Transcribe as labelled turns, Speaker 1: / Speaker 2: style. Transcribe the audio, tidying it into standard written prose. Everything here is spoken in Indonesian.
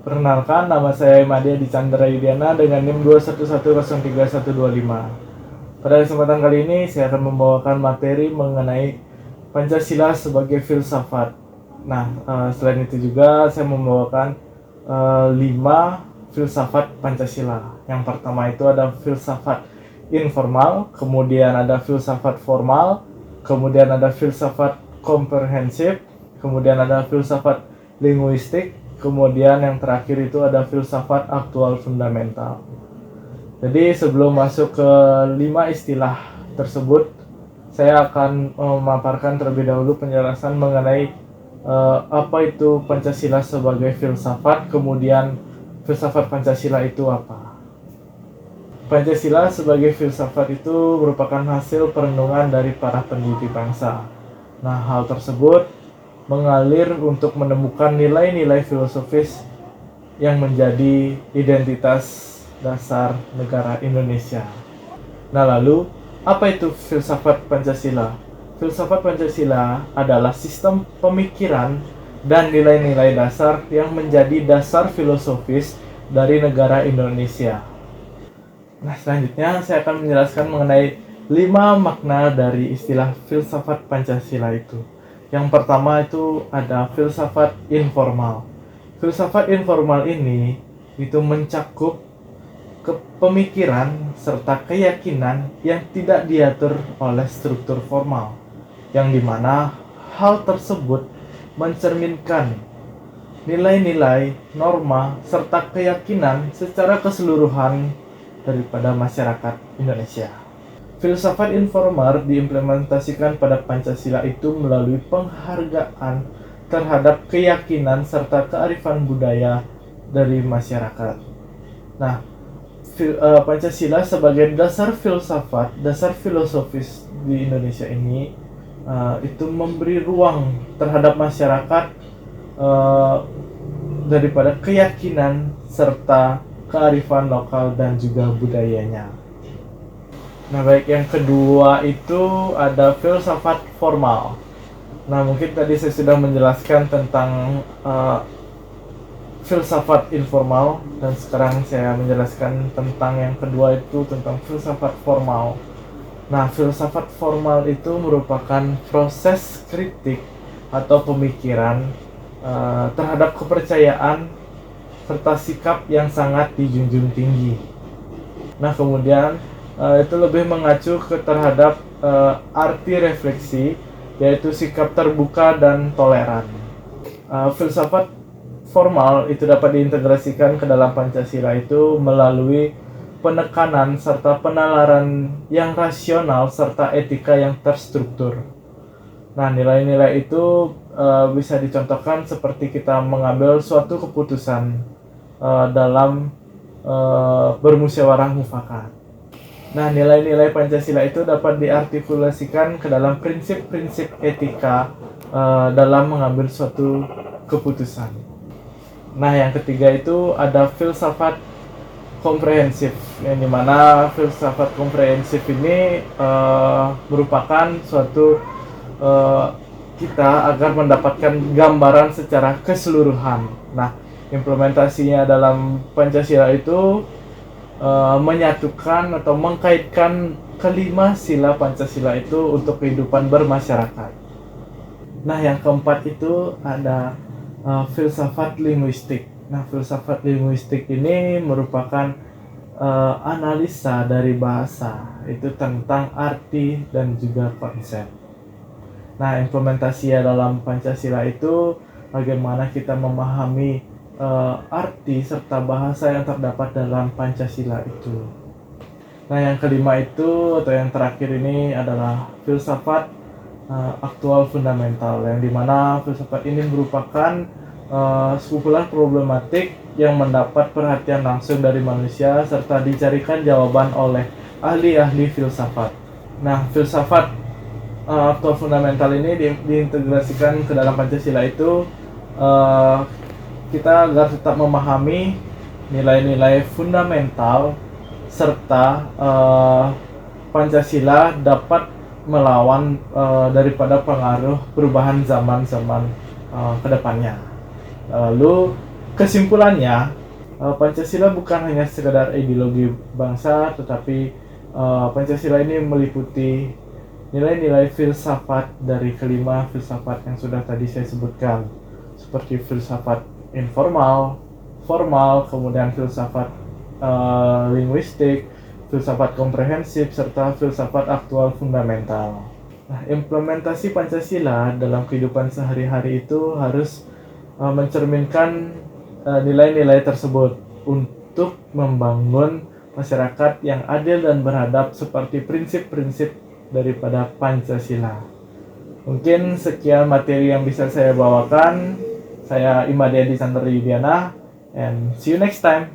Speaker 1: Perkenalkan, nama saya Imadi Adi Chandra Yudiana dengan NIM 211031125. Pada kesempatan kali ini, saya akan membawakan materi mengenai Pancasila sebagai filsafat. Nah, selain itu juga saya membawakan 5 filsafat Pancasila. Yang pertama itu ada filsafat informal, kemudian ada filsafat formal, kemudian ada filsafat komprehensif, kemudian ada filsafat linguistik, kemudian yang terakhir itu ada filsafat aktual fundamental. Jadi sebelum masuk ke 5 istilah tersebut, saya akan memaparkan terlebih dahulu penjelasan mengenai apa itu Pancasila sebagai filsafat, kemudian filsafat Pancasila itu apa. Pancasila sebagai filsafat itu merupakan hasil perenungan dari para pendiri bangsa. Nah, hal tersebut mengalir untuk menemukan nilai-nilai filosofis yang menjadi identitas dasar negara Indonesia. Nah, lalu apa itu filsafat Pancasila? Filsafat Pancasila adalah sistem pemikiran dan nilai-nilai dasar yang menjadi dasar filosofis dari negara Indonesia. Nah, selanjutnya saya akan menjelaskan mengenai 5 makna dari istilah filsafat Pancasila itu. Yang pertama itu ada filsafat informal. Filsafat informal ini itu mencakup pemikiran serta keyakinan yang tidak diatur oleh struktur formal, yang dimana hal tersebut mencerminkan nilai-nilai, norma, serta keyakinan secara keseluruhan daripada masyarakat Indonesia. Filsafat informal diimplementasikan pada Pancasila itu melalui penghargaan terhadap keyakinan serta kearifan budaya dari masyarakat. Nah, Pancasila sebagai dasar filsafat, dasar filosofis di Indonesia ini itu memberi ruang terhadap masyarakat daripada keyakinan serta kearifan lokal dan juga budayanya. Nah, baik, yang kedua itu ada filsafat formal. Nah, mungkin tadi saya sudah menjelaskan tentang filsafat informal, dan sekarang saya menjelaskan tentang yang kedua itu tentang filsafat formal. Nah, filsafat formal itu merupakan proses kritik atau pemikiran terhadap kepercayaan serta sikap yang sangat dijunjung tinggi. Nah, kemudian itu lebih mengacu terhadap arti refleksi, yaitu sikap terbuka dan toleran. Filsafat formal itu dapat diintegrasikan ke dalam Pancasila itu melalui penekanan serta penalaran yang rasional serta etika yang terstruktur. Nah, nilai-nilai itu bisa dicontohkan seperti kita mengambil suatu keputusan dalam bermusyawarah mufakat. Nah, nilai-nilai Pancasila itu dapat diartikulasikan ke dalam prinsip-prinsip etika dalam mengambil suatu keputusan. Nah, yang ketiga itu ada filsafat komprehensif, yang dimana filsafat komprehensif ini merupakan suatu kita agar mendapatkan gambaran secara keseluruhan. Nah, implementasinya dalam Pancasila itu menyatukan atau mengkaitkan kelima sila Pancasila itu untuk kehidupan bermasyarakat. Nah, yang keempat itu ada filsafat linguistik. Nah, filsafat linguistik ini merupakan analisa dari bahasa itu tentang arti dan juga konsep. Nah, implementasinya dalam Pancasila itu bagaimana kita memahami arti serta bahasa yang terdapat dalam Pancasila itu. Nah, yang kelima itu atau yang terakhir ini adalah filsafat aktual fundamental, yang dimana filsafat ini merupakan sekumpulan problematik yang mendapat perhatian langsung dari manusia serta dicarikan jawaban oleh ahli-ahli filsafat. Nah, filsafat aktual fundamental ini diintegrasikan ke dalam Pancasila itu kita agar tetap memahami nilai-nilai fundamental serta Pancasila dapat melawan daripada pengaruh perubahan zaman-zaman ke depannya. Lalu Kesimpulannya, Pancasila bukan hanya sekedar ideologi bangsa, tetapi Pancasila ini meliputi nilai-nilai filsafat dari kelima filsafat yang sudah tadi saya sebutkan, seperti filsafat informal, formal, kemudian filsafat linguistik, filsafat komprehensif, serta filsafat aktual fundamental. Nah, implementasi Pancasila dalam kehidupan sehari-hari itu harus mencerminkan nilai-nilai tersebut untuk membangun masyarakat yang adil dan beradab seperti prinsip-prinsip daripada Pancasila. Mungkin sekian materi yang bisa saya bawakan. Saya Imade Edi Sandra Yudiana, and see you next time.